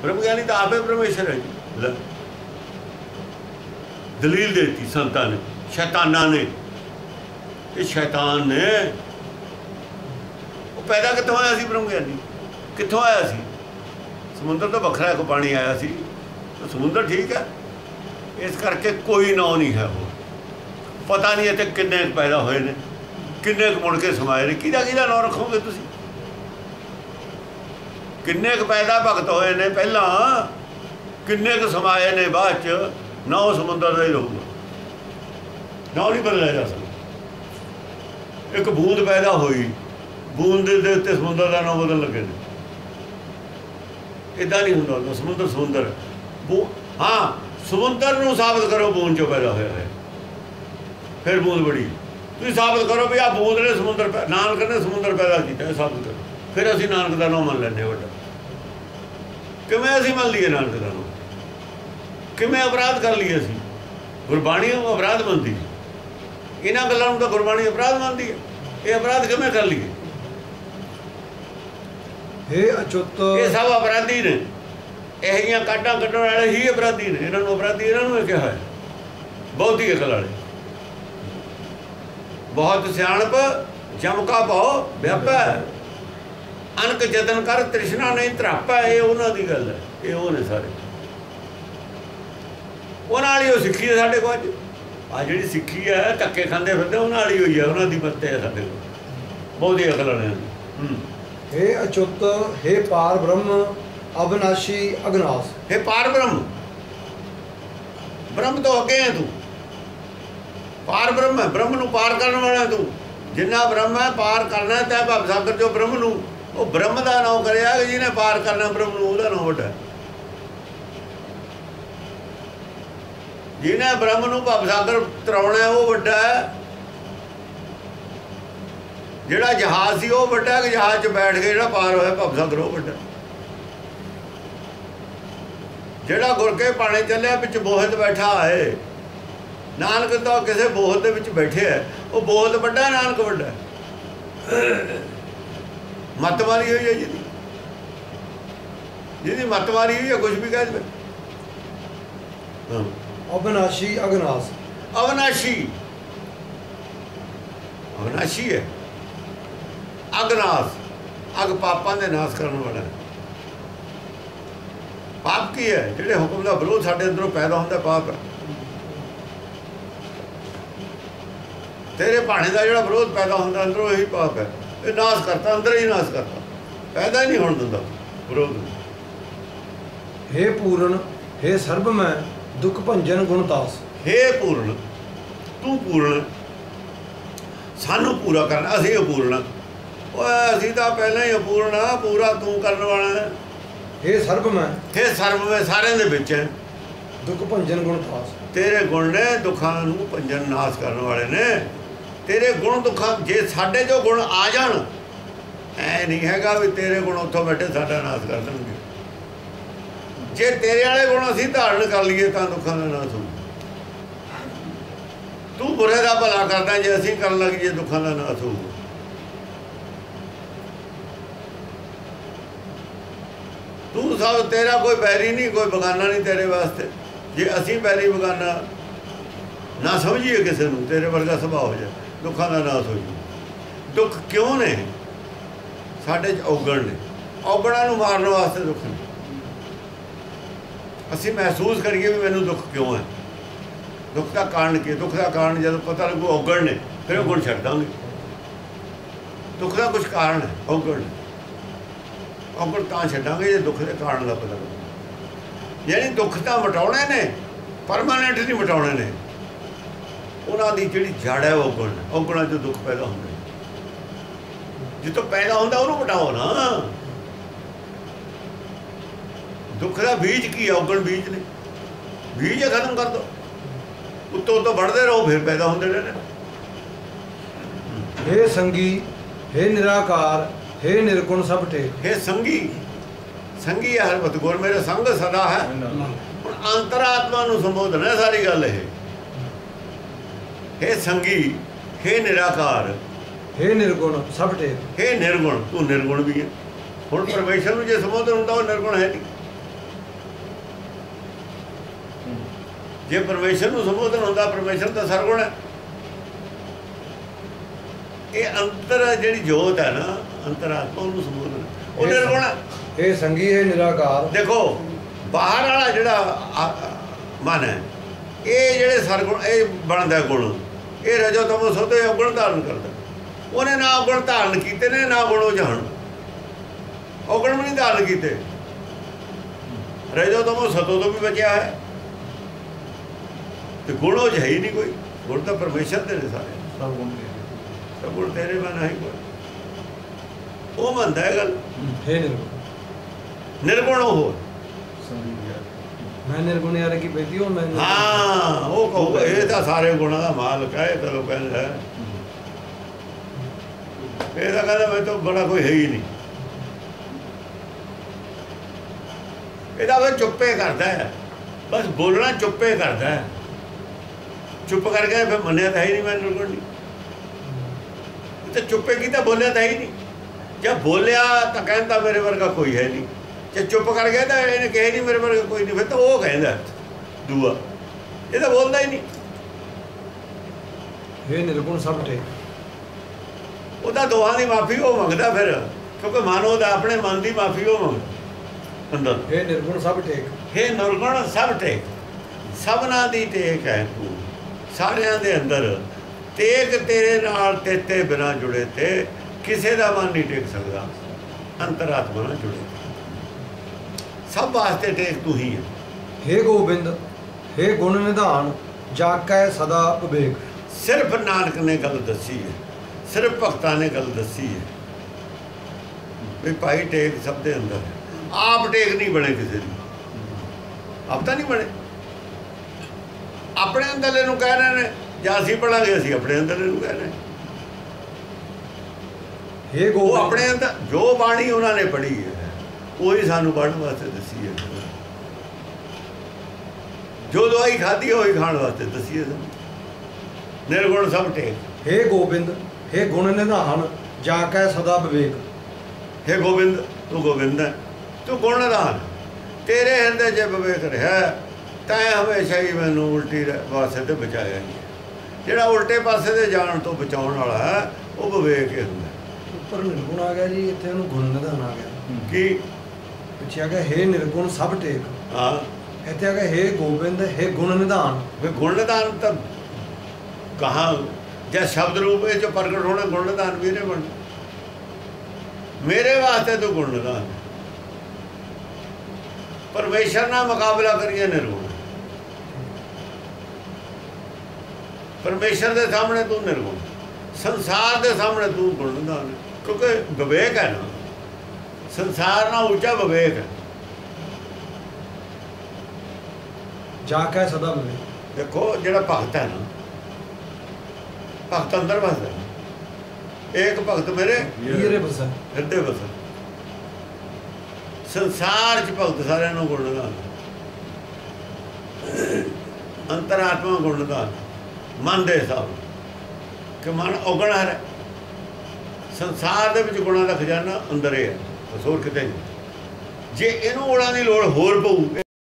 ब्रह्म ज्ञानी तो आपे परमेश्वर है जी। दलील देती संतां ने, शैताना ने। ये शैतान ने वो पैदा कितों आया सी? ब्रह्म ज्ञानी कितों आया सी? समुद्र तो वखरा एक पानी आया सी, तो समुद्र ठीक है। इस करके कोई नाम नहीं है। वो पता नहीं इतने किन्ने पैदा होए ने, किन्ने मुड़ के समाए ने। किहदा किहदा नाम रखोगे तुसीं? किन्ने पैदा भगत होए ने पहला, किन्ने समाए ने बाद च। ना समुद्र का ही रहूगा, ना नहीं बदलिया जा सकता। एक बूंद पैदा हुई, बूंद के उत्ते समुद्र का नाम बदल लगे ने। इदा नहीं होंदा, समुद्र समुद्र है। हाँ, समुद्र नूं साबित करो बूंद चो पैदा होया है, फिर बूंद बड़ी। तुसीं साबित करो भी आ बूंद ने समुद्र, नानक ने समुद्र पैदा किया, साबित करो। फिर असीं नानक का नाम मन लैंदे वड्डा। किवें असीं मन लीए नानक का नाम? किवें अपराध कर लीए असीं? गुरबाणी अपराध मनदी है। इन्हां गल्लां नूं तां गुरबाणी अपराध मनदी है। ये अपराध किवें कर लीए? हे अचुत, ये सब अपराधी ने। ਇਹੋ ਜਿਹੀਆਂ ਕਾਢਾਂ ਕੱਢਣ ਵਾਲੇ ਹੀ ਅਪਰਾਧੀ ਨੇ। ਇਹਨਾਂ ਨੂੰ ਅਪਰਾਧੀ ਇਹਨਾਂ ਨੂੰ ਕਿਹਾ ਹੈ। ਬਹੁਤੀ ਅਕਲ ਵਾਲੇ। ਬਹੁਤ ਸਿਆਣਪ ਜਮ ਕਾ ਭਾਉ ਵਿਆਪੈ, ਅਨਕ ਜਤਨ ਕਰ ਤ੍ਰਿਸ਼ਨਾ ਨਹੀਂ ਧਰਾਪੈ। ਇਹ ਉਹਨਾਂ ਦੀ ਗੱਲ ਹੈ। ਇਹ ਉਹ ਨੇ ਸਾਰੇ। ਉਹਨਾਂ ਵਾਲੀ ਉਹ ਸਿੱਖੀ ਹੈ ਸਾਡੇ ਕੋਲ। ਅੱਜ ਆ ਜਿਹੜੀ ਸਿੱਖੀ ਹੈ ਧੱਕੇ ਖਾਂਦੇ ਫਿਰਦੇ, ਉਹਨਾਂ ਵਾਲੀ ਹੋਈ ਹੈ। ਉਹਨਾਂ ਦੀ ਮੱਤੇ ਹੈ ਸਾਡੇ ਕੋਲ ਬਹੁਤੀ ਅਕਲ ਵਾਲਿਆਂ ਦੀ। हे अच्युत, हे पार ब्रह्म अविनाशी अगनास। हे पार ब्रह्म, ब्रह्म तो अगे है तू। पार ब्रह्म है, ब्रह्म नूं पार करने वाला तू। जिन्ना ब्रह्म है पार करना है। तै भव सागर जो ब्रह्म नूं, वो ब्रह्म का नाम करिया कि जिन्हें पार करना ब्रह्म नूं, उहदा नाम वड्डा। जिन्हें ब्रह्म नूं भव सागर तराउणा है वो वड्डा है। जिहड़ा जहाज सी वो वड्डा, कि जहाज च बैठ के जिहड़ा पार होया भव सागर वो वड्डा। जिहड़ा गुर के पाने चलिया विच बोहत बैठा है। नानक तो किसी बोहत दे विच बैठे है, वो बोहत वड्डा, नानक वड्डा। मत मारी हुई है जिहदी, जिहदी मत मारी हुई है, कुछ भी कह दे। अविनाशी अगनास। अविनाशी, अविनाशी है। अगनास, अग पापां दे नाश करने वाला है। पाप की है? जिहड़े हुक्म का विरोध साडे अंदरों पैदा होंदा पाप है। तेरे भाणे का जिहड़ा विरोध पैदा होंदा अंदरों यही पाप है। ये नाश करता, अंदर ही नाश करता, पैदा ही नहीं होने दिंदा विरोध। हे पूर्ण, हे सर्वमय दुख भंजन गुणदास। हे पूर्ण, तू पूर्ण, सानू पूरा करना। असीं अपूर्ण, असीं तां पहले ही अपूर्ण आ, पूरा तू करने वाला है। हे सर्वमय, हे सर्वमय, सारिਆਂ ਦੇ ਵਿੱਚ है। दुख भंजन गुणदास। तेरे गुण ने दुखों नूं भंजन नाश करने वाले ने। तेरे गुण दुखा, जे साडे जो गुण आ जाण, ऐ नहीं हैगा भी तेरे गुण उत्थों बैठे साडा नाश कर देणगे। जे तेरे वाले गुण असीं धारण कर लईए तां दुखां दा नाश होਊ। तू बुरे दा भला करदा, जे असीं करन लग जाईए दुखां दा नाश होਊ। तू सब, तेरा कोई बैरी नहीं, कोई बगाना नहीं तेरे वास्ते। जे असीं बैरी बगाना ना समझिए किसी नूं, तेरे वर्गा सुभाव हो जाए, दुखों का नाश हो जाए। दुख क्यों ने? साडे च औगण ने। औगणां नूं मारन वास्ते दुख ने। असीं महसूस करिए भी मैनूं दुख क्यों है, दुख का कारण की। दुख का कारण जब पता लगू औगण ने, फिर वो गुण छड्ड दांगे। दुख का कुछ कारण है, औगण ने। औगण तां छड्डांगे जे दुख के कारण का पता लगू। यानी दुख तां मिटाउणे ने, परमानेंट नहीं मिटाउणे ने। उन्हां दी जिहड़ी जड़ है वो गुण, औगणां चों दुख पैदा हुंदे। जितों पैदा हुंदा उहनूं मिटाओ ना। दुख का बीज की है? औगण बीज ने। बीज है, खत्म कर दो। उत्तों उत्तों बढ़ते रहो, फिर पैदा होंदे रहने। हे संगी, हे निराकार, हे निर्गुण सब टेक। हे संगी, संगी है हर वक्त। गुर मेरे संग सदा है। हुण अंतरात्मा नूं संबोधन है सारी गल। हे संगी, हे निराकार, हे निर्गुण सब टेक। हे निर्गुण, तू निर्गुण भी है। हुण परमेश्वर नूं जे संबोधन हुंदा वो निर्गुण है नहीं। ਜੇ ਪਰਮੇਸ਼ਰ ਨੂੰ ਸੰਬੋਧਨ ਹੁੰਦਾ, ਪਰਮੇਸ਼ਰ ਤਾਂ ਸਰਗੁਣ ਹੈ। ਇਹ ਅੰਤਰ ਜਿਹੜੀ ਜੋਤ ਹੈ ਨਾ, ਅੰਤਰਾਤਮਾ, ਉਹਨੂੰ ਸੰਬੋਧਨ, ਉਹ ਨਿਰਗੁਣ ਹੈ। ਇਹ ਸੰਗੀ ਹੈ ਨਿਰਾਕਾਰ। ਦੇਖੋ ਬਾਹਰ ਵਾਲਾ ਜਿਹੜਾ ਮਨ ਹੈ, ਇਹ ਜਿਹੜੇ ਸਰਗੁਣ, ਇਹ ਬਣਦਾ ਗੁਣ, ਇਹ ਰਜੋ ਤਮੋ ਸਤੋ ਇਹ ਔਗਣ ਧਾਰਨ ਕਰਦਾ। ਉਹਨੇ ਨਾ ਔਗਣ ਧਾਰਨ ਕੀਤੇ ਨੇ, ਨਾ ਗੁਣ ਉਹ ਜਾਣ, ਔਗਣ ਵੀ ਨਹੀਂ ਧਾਰਨ ਕੀਤੇ। ਰਜੋ ਤਮੋ ਸਤੋ ਤੋਂ ਵੀ ਬਚਿਆ ਹੈ, ਤੇ ਗੁਣ ਉਹ ਹੈ ਹੀ ਨਹੀਂ ਕੋਈ। ਗੁਣ ਤਾਂ ਪਰਮੇਸ਼ਰ ਦੇ ਨੇ ਸਾਰੇ, ਸਭ ਗੁਣ ਤੇਰੇ ਮਨ ਹੈ ਕੋਈ। ਉਹ ਮੰਨਦਾ ਹੈ ਗੱਲ, ਨਿਰਗੁਣ ਉਹ। ਮੈਂ ਨਿਰਗੁਣ ਯਾਰ ਕੀ ਬੇਟੀ ਹੋ ਮੈਂ। ਹਾਂ, ਉਹ ਕਹੂਗਾ ਇਹ ਤਾਂ ਸਾਰੇ ਗੁਣਾਂ ਦਾ ਮਾਲਕ ਹੈ, ਚਲੋ ਕਹਿੰਦਾ ਇਹ ਤਾਂ ਕਹਿੰਦਾ ਮੈਂ ਤਾਂ ਬੜਾ ਕੋਈ ਹੈ ਹੀ ਨਹੀਂ। ਇਹਦਾ ਫਿਰ ਚੁੱਪੇ ਕਰਦਾ ਹੈ, ਬਸ ਬੋਲਣਾ ਚੁੱਪੇ ਕਰਦਾ ਹੈ। ਚੁੱਪ ਕਰਕੇ ਫਿਰ ਮੰਨਿਆ ਤਾਂ ਹੀ ਨਹੀਂ ਮੈਂ ਨਿਰਗੁਣ ਨਹੀਂ। ਤੇ ਚੁੱਪੇ ਕੀਤਾ, ਬੋਲਿਆ ਤਾਂ ਹੀ ਨਹੀਂ। ਜੇ ਬੋਲਿਆ ਤਾਂ ਕਹਿੰਦਾ ਮੇਰੇ ਵਰਗਾ ਕੋਈ ਹੈ ਨਹੀਂ, ਜੇ ਚੁੱਪ ਕਰ ਗਿਆ ਤਾਂ ਇਹਨੇ ਕਹੇ ਨਹੀਂ ਮੇਰੇ ਵਰਗਾ ਕੋਈ ਨਹੀਂ, ਫਿਰ ਤਾਂ ਉਹ ਕਹਿੰਦਾ ਦੂਆ, ਇਹ ਤਾਂ ਬੋਲਦਾ ਹੀ ਨਹੀਂ। ਇਹ ਨਿਰਗੁਣ ਸਭ ਠੇਕ, ਉਹਦਾ ਦੋਹਾਂ ਦੀ ਮਾਫੀ ਉਹ ਮੰਗਦਾ ਫਿਰ, ਕਿਉਂਕਿ ਮਨ ਉਹਦਾ ਆਪਣੇ ਮਨ ਦੀ ਮਾਫੀ ਉਹ ਮੰਗਦਾ ਅੰਦਰ। ਇਹ ਨਿਰਗੁਣ ਸਭ ਠੇਕ, ਇਹ ਨਿਰਗੁਣ ਸਭ ਟੇਕ, ਸਭਨਾਂ ਦੀ ਟੇਕ ਹੈ ਤੂੰ, ਸਾਰਿਆਂ ਦੇ ਅੰਦਰ ਟੇਕ ਤੇਰੇ ਨਾਲ ਤੇਤੇ ਬਿਨਾਂ ਜੁੜੇ ਤੇ ਕਿਸੇ ਦਾ ਮਨ ਨਹੀਂ ਟੇਕ ਸਕਦਾ। ਅੰਤਰਾਤਮਾ ਨਾਲ ਜੁੜੇ ਸਭ ਵਾਸਤੇ ਟੇਕ ਤੂੰ ਹੀ ਹੈ। ਹੇ ਗੋਬਿੰਦ ਹੇ ਗੁਣ ਨਿਧਾਨ, ਜਾਕੈ ਸਦਾ ਵਿਵੇਕ। ਸਿਰਫ ਨਾਨਕ ਨੇ ਗੱਲ ਦੱਸੀ ਹੈ, ਸਿਰਫ ਭਗਤਾਂ ਨੇ ਗੱਲ ਦੱਸੀ ਹੈ ਵੀ ਭਾਈ ਟੇਕ ਸਭ ਦੇ ਅੰਦਰ ਹੈ। ਆਪ ਟੇਕ ਨਹੀਂ ਬਣੇ ਕਿਸੇ ਦੀ, ਆਪ ਤਾਂ ਨਹੀਂ ਬਣੇ। ਆਪਣੇ ਅੰਦਰਲੇ ਨੂੰ ਕਹਿ ਰਹੇ ਨੇ, ਜਾਂ ਅਸੀਂ ਪੜਾਂਗੇ ਅਸੀਂ ਆਪਣੇ ਅੰਦਰਲੇ ਨੂੰ ਕਹਿ ਰਹੇ। ਹੇ ਉਹ ਗੋਬਿੰਦ ਆਪਣੇ ਅੰਦਰ ਜੋ ਬਾਣੀ ਉਹਨਾਂ ਨੇ ਪੜ੍ਹੀ ਹੈ ਉਹੀ ਸਾਨੂੰ ਪੜ੍ਹਨ ਵਾਸਤੇ ਦੱਸੀ ਹੈ। ਜੋ ਦਵਾਈ ਖਾਧੀ ਉਹੀ ਖਾਣ ਵਾਸਤੇ ਦੱਸੀ ਹੈ। ਨਿਰਗੁਣ ਸਭ ਟੇਕ। ਹੇ ਗੋਬਿੰਦ ਹੇ ਗੁਣ ਨਿਧਾਨ, ਜਾਕੈ ਸਦਾ ਵਿਵੇਕ। ਹੇ ਗੋਬਿੰਦ, ਤੂੰ ਗੋਬਿੰਦ ਹੈ, ਤੂੰ ਗੁਣ ਨਿਧਾਨ, ਤੇਰੇ ਹਿਰਦੇ 'ਚ ਵਿਵੇਕ ਰਿਹਾ, ਤੈਂ ਹਮੇਸ਼ਾ ਹੀ ਮੈਨੂੰ ਉਲਟੀ ਪਾਸੇ ਤੇ ਬਚਾਇਆ ਹੀ। ਜਿਹੜਾ ਉਲਟੇ ਪਾਸੇ ਦੇ ਜਾਣ ਤੋਂ ਬਚਾਉਣ ਵਾਲਾ ਹੈ ਉਹ ਵਿਵੇਕ ਹੀ ਹੁੰਦਾ। ਉੱਪਰ ਨਿਰਗੁਣ ਆ ਗਿਆ ਜੀ, ਇੱਥੇ ਉਹਨੂੰ ਗੁਣ ਨਿਧਾਨ ਆ ਗਿਆ। ਕੀ ਪਿੱਛੇ ਆ ਗਿਆ ਹੇ ਨਿਰਗੁਣ ਸਭ ਟੇਕ, ਹਾਂ, ਇੱਥੇ ਆ ਗਿਆ ਹੇ ਗੋਬਿੰਦ ਹੇ ਗੁਣ ਨਿਧਾਨ। ਫਿਰ ਗੁਣ ਨਿਧਾਨ ਤਾਂ ਕਹਾਂ ਜਾਂ ਸ਼ਬਦ ਰੂਪ ਇਹ 'ਚ ਪ੍ਰਗਟ ਹੋਣਾ, ਗੁਣ ਨਿਧਾਨ ਵੀ ਨੇ ਬਣ। ਮੇਰੇ ਵਾਸਤੇ ਤੂੰ ਗੁਣ ਨਿਧਾਨ, ਪਰਮੇਸ਼ਰ ਨਾਲ ਮੁਕਾਬਲਾ ਕਰੀਏ ਨਿਰਗੁਣ। ਪਰਮੇਸ਼ਰ ਦੇ ਸਾਹਮਣੇ ਤੂੰ ਨਿਰਗੁਣ, ਸੰਸਾਰ ਦੇ ਸਾਹਮਣੇ ਤੂੰ ਗੁਣ ਨਿਧਾਨ, ਕਿਉਂਕਿ ਵਿਵੇਕ ਹੈ ਨਾ, ਸੰਸਾਰ ਨਾਲ ਉੱਚਾ ਵਿਵੇਕ ਹੈ। ਜਾਕੈ ਸਦਾ ਵਿਵੇਕ। ਦੇਖੋ ਜਿਹੜਾ ਭਗਤ ਹੈ ਨਾ, ਭਗਤ ਅੰਦਰ ਵਸਦਾ, ਇੱਕ ਭਗਤ ਮੇਰੇ ਹੀਰੇ ਬਸਾ ਹਿਰਦੇ ਵਸਦਾ। ਸੰਸਾਰ 'ਚ ਭਗਤ ਸਾਰਿਆਂ ਨੂੰ ਗੁਣ ਨਿਧਾਨ, ਅੰਤਰਾਤਮਾ ਗੁਣ ਨਿਧਾਨ, ਮਨ ਦੇ ਹਿਸਾਬ ਕਿ ਮਨ ਔਗਣ ਹੈ। ਸੰਸਾਰ ਦੇ ਵਿੱਚ ਗੁਣਾਂ ਦਾ ਖਜ਼ਾਨਾ ਅੰਦਰ ਹੀ ਹੈ, ਹੋਰ ਕਿਤੇ ਨਹੀਂ। ਜੇ ਇਹਨੂੰ ਗੁਣਾਂ ਦੀ ਲੋੜ ਹੋਰ ਪਊ